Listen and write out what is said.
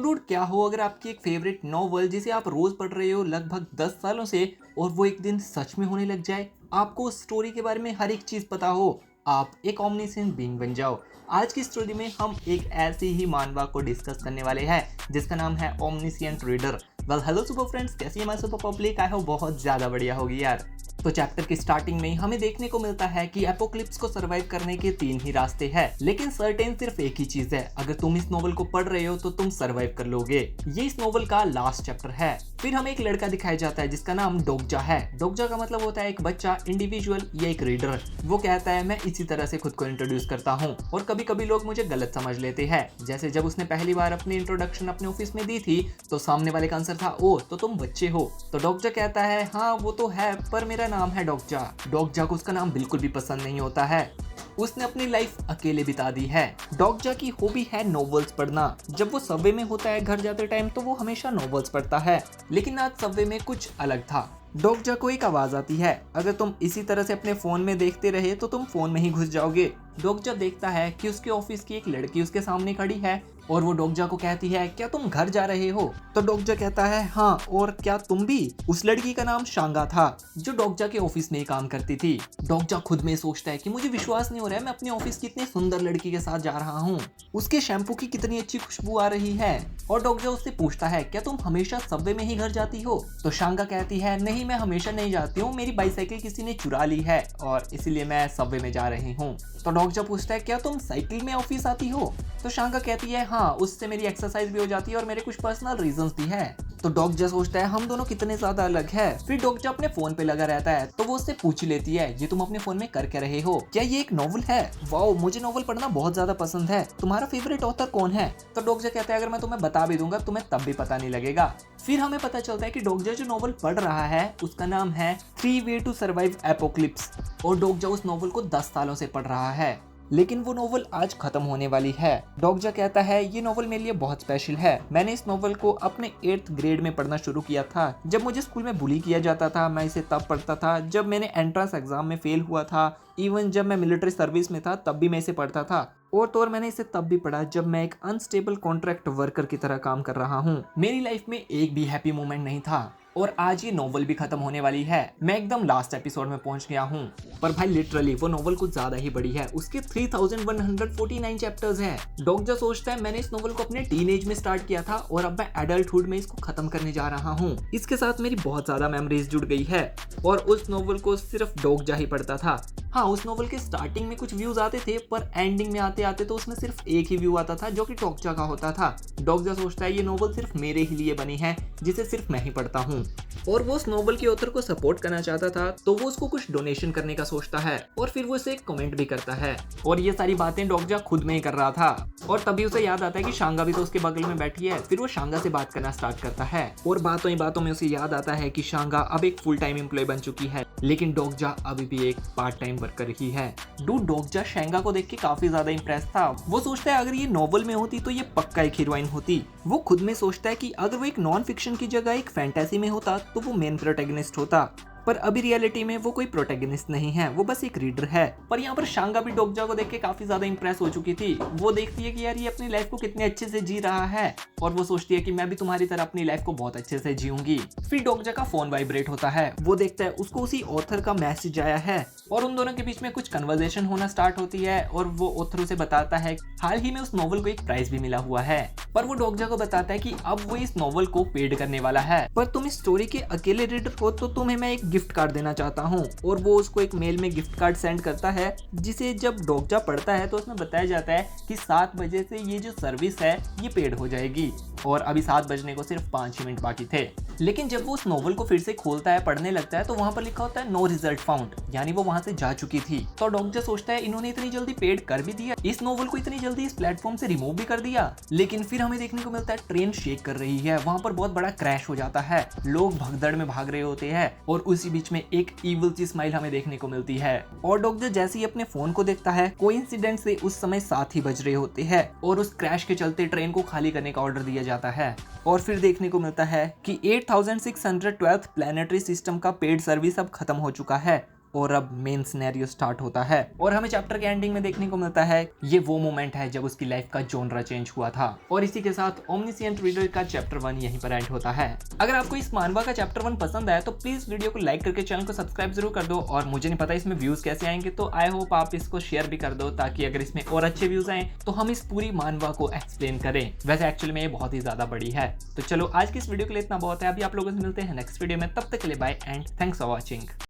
Dude क्या हो अगर आपकी एक फेवरेट नॉवल जिसे आप रोज पढ़ रहे हो लगभग 10 सालों से और वो एक दिन सच में होने लग जाए। आपको उस स्टोरी के बारे में हर एक चीज पता हो। आप एक ओमनिसेंट बीइंग बन जाओ। आज की स्टोरी में हम एक ऐसी ही मानवा को डिस्कस करने वाले हैं जिसका नाम है omniscient reader. Well hello super friends, कैसी है हमारी सुपर पब्लिक? आई होप बहुत ज्यादा बढ़िया होगी यार। तो चैप्टर की स्टार्टिंग में ही हमें देखने को मिलता है कि एपोक्लिप्स को सरवाइव करने के 3 ही रास्ते हैं, लेकिन सर्टेन सिर्फ एक ही चीज है, अगर तुम इस नोवेल को पढ़ रहे हो तो तुम सरवाइव कर लोगे। ये इस नोवेल का लास्ट चैप्टर है। फिर हमें एक लड़का दिखाया जाता है जिसका नाम डोगजा है। डोगजा का मतलब होता है एक बच्चा, इंडिविजुअल या एक रीडर। वो कहता है मैं इसी तरह से खुद को इंट्रोड्यूस करता हूँ और कभी कभी लोग मुझे गलत समझ लेते हैं। जैसे जब उसने पहली बार अपनी इंट्रोडक्शन अपने ऑफिस में दी थी तो सामने वाले का आंसर था ओ तो तुम बच्चे हो। तो डोगजा कहता है हाँ वो तो है, पर मेरा नाम है डोगजा। डोगजा को उसका नाम बिल्कुल भी पसंद नहीं होता है। उसने अपनी लाइफ अकेले बिता दी है। डोगजा की हॉबी है नॉवेल्स पढ़ना। जब वो सबवे में होता है घर जाते टाइम तो वो हमेशा नॉवेल्स पढ़ता है, लेकिन आज सबवे में कुछ अलग था। डोगजा को एक आवाज आती है, अगर तुम इसी तरह से अपने फोन में देखते रहे तो तुम फोन में ही घुस जाओगे। डोगजा देखता है कि उसके ऑफिस की एक लड़की उसके सामने खड़ी है और वो डोगजा को कहती है क्या तुम घर जा रहे हो? तो डोगजा कहता है हाँ, और क्या तुम भी? उस लड़की का नाम शांगा था जो डोगजा के ऑफिस में ही काम करती थी। डोगजा खुद में सोचता है कि मुझे विश्वास नहीं हो रहा है मैं अपने ऑफिस की इतनी सुंदर लड़की के साथ जा रहा हूँ, उसके शैम्पू की कितनी अच्छी खुशबू आ रही है। और डोगजा उससे पूछता है क्या तुम हमेशा सबवे में ही घर जाती हो? तो शांगा कहती है नहीं, मैं हमेशा नहीं जाती हूँ, मेरी बाइसाइकिल किसी ने चुरा ली है और इसीलिए मैं सबवे में जा रही हूँ। तो डोगजा पूछता है क्या तुम साइकिल में ऑफिस आती हो? तो शांगा कहती है हाँ, उससे मेरी एक्सरसाइज भी हो जाती है और मेरे कुछ पर्सनल रीजंस भी है। तो डोगजा सोचता है हम दोनों कितने ज्यादा अलग है। फिर डोगजा अपने फोन पे लगा रहता है तो वो उससे पूछ लेती है ये तुम अपने फोन में कर क्या रहे हो? क्या ये एक नॉवल है? वाओ, मुझे नॉवल पढ़ना बहुत ज्यादा पसंद है, तुम्हारा फेवरेट ऑथर कौन है? तो डोगजा कहता है अगर मैं तुम्हें बता भी दूंगा तुम्हें तब भी पता नहीं लगेगा। फिर हमें पता चलता है कि डोगजा जो नॉवल पढ़ रहा है उसका नाम है 3 वे टू सर्वाइव एपोक्लिप्स और डोगजा उस नॉवल को 10 सालों से पढ़ रहा है, लेकिन वो नोवेल आज खत्म होने वाली है। डोगजा कहता है ये नोवेल मेरे लिए बहुत स्पेशल है। मैंने इस नोवेल को अपने 8th ग्रेड में पढ़ना शुरू किया था। जब मुझे स्कूल में बुली किया जाता था मैं इसे तब पढ़ता था जब मैंने एंट्रेंस एग्जाम में फेल हुआ था। इवन जब मैं मिलिट्री सर्विस में था तब भी मैं इसे पढ़ता था। और मैंने इसे तब भी पढ़ा जब मैं एक अनस्टेबल कॉन्ट्रैक्ट वर्कर की तरह काम कर रहा हूँ। मेरी लाइफ में एक भी हैप्पी मोमेंट नहीं था और आज ये नोवेल भी खत्म होने वाली है। मैं एकदम लास्ट एपिसोड में पहुंच गया हूँ, पर भाई लिटरली वो नोवेल कुछ ज्यादा ही बड़ी है। उसके 3149 चैप्टर्स हैं। डोगजा सोचता है मैंने इस नोवेल को अपने टीनेज में स्टार्ट किया था और अब मैं एडल्टहुड में इसको खत्म करने जा रहा हूँ। इसके साथ मेरी बहुत ज्यादा मेमोरीज जुड़ गई है और उस नोवेल को सिर्फ डोगजा ही पढ़ता था। हाँ, उस नोवेल के स्टार्टिंग में कुछ व्यूज आते थे पर एंडिंग में आते आते तो उसमें सिर्फ एक ही व्यू आता था जो कि डोगजा का होता था। डोगजा सोचता है ये नोवेल सिर्फ मेरे ही लिए बनी है जिसे सिर्फ मैं ही पढ़ता हूँ, और वो उस नोवेल के ऑथर को सपोर्ट करना चाहता था तो वो उसको कुछ डोनेशन करने का सोचता है और फिर वो उसे एक कमेंट भी करता है। और ये सारी बातें डोगजा खुद में ही कर रहा था और तभी उसे याद आता है कि शांगा भी तो उसके बगल में बैठी है। फिर वो शांगा से बात करना स्टार्ट करता है और बातों ही बातों में उसे याद आता है कि शांगा अब एक फुल टाइम एम्प्लॉय बन चुकी है, लेकिन डोगजा अभी भी एक पार्ट टाइम वर्कर ही है। डोगजा शांगा को देख के काफी ज्यादा इंप्रेस था। वो सोचता है अगर ये नॉवल में होती तो ये पक्का एक हीरोइन होती। वो खुद में सोचता है कि अगर वो एक नॉन फिक्शन की जगह एक फैंटेसी में होता तो वो मेन प्रोटैगनिस्ट होता, पर अभी रियलिटी में वो कोई प्रोटैगनिस्ट नहीं है, वो बस एक रीडर है। पर यहाँ पर शांगा भी डोगजा को देख के काफी ज्यादा इंप्रेस हो चुकी थी। वो देखती है कि यार ये अपनी लाइफ को कितने अच्छे से जी रहा है और वो सोचती है कि मैं भी तुम्हारी तरह अपनी लाइफ को बहुत अच्छे से जीऊंगी। फिर डोगजा का फोन वाइब्रेट होता है। वो देखता है उसको उसी ऑथर का मैसेज आया है और उन दोनों के बीच में कुछ कन्वर्सेशन होना स्टार्ट होती है और वो ऑथर उसे बताता है हाल ही में उस नॉवल को एक प्राइज भी मिला हुआ है। पर वो डोगजा को बताता है कि अब वो इस नॉवल को पेड करने वाला है, पर तुम इस स्टोरी के अकेले रीडर हो तो तुम्हें मैं एक गिफ्ट कार्ड देना चाहता हूँ। और वो उसको एक मेल में गिफ्ट कार्ड सेंड करता है जिसे जब डोगजा पढ़ता है तो उसमें बताया जाता है कि 7 बजे से ये जो सर्विस है ये पेड हो जाएगी और अभी 7 बजने को सिर्फ 5 मिनट बाकी थे। लेकिन जब वो उस नॉवल को फिर से खोलता है, पढ़ने लगता है तो वहां पर लिखा होता है नो रिजल्ट फाउंड, यानी वो वहां से जा चुकी थी। तो डोगजा सोचता है इन्होंने इतनी जल्दी पेड कर भी दिया, इस नॉवल को इतनी जल्दी इस प्लेटफॉर्म से रिमूव भी कर दिया। लेकिन फिर हमें देखने को मिलता है ट्रेन शेक कर रही है, वहां पर बहुत बड़ा क्रैश हो जाता है, लोग भगदड़ में भाग रहे होते हैं और उसी बीच में एक इविल सी स्माइल हमें देखने को मिलती है। और डोगजा जैसे ही अपने फोन को देखता है कोइंसिडेंट से उस समय 7 ही बज रहे होते हैं और उस क्रैश के चलते ट्रेन को खाली करने का ऑर्डर दिया जाता है। और फिर देखने को मिलता है कि 8612 प्लैनेटरी सिस्टम का पेड सर्विस अब खत्म हो चुका है और अब मेन सिनेरियो स्टार्ट होता है और हमें चैप्टर के एंडिंग में देखने को मिलता है ये वो मोमेंट है जब उसकी लाइफ का जॉनरा चेंज हुआ था। और इसी के साथ ओमनिसेंट रीडर का चैप्टर 1 यहीं पर एंड होता है। अगर आपको इस मानवा का चैप्टर 1 पसंद आया तो प्लीज वीडियो को लाइक करके चैनल को सब्सक्राइब जरूर कर दो। और मुझे नहीं पता इसमें व्यूज कैसे आएंगे, तो आई होप आप इसको शेयर भी कर दो ताकि अगर इसमें और अच्छे व्यूज आए तो हम इस पूरी मानवा को एक्सप्लेन करें। वैसे एक्चुअली में ये बहुत ही ज्यादा बड़ी है। तो चलो आज की इस वीडियो के लिए इतना बहुत है। अभी आप लोगों से मिलते हैं नेक्स्ट वीडियो में, तब तक के लिए bye and thanks for watching.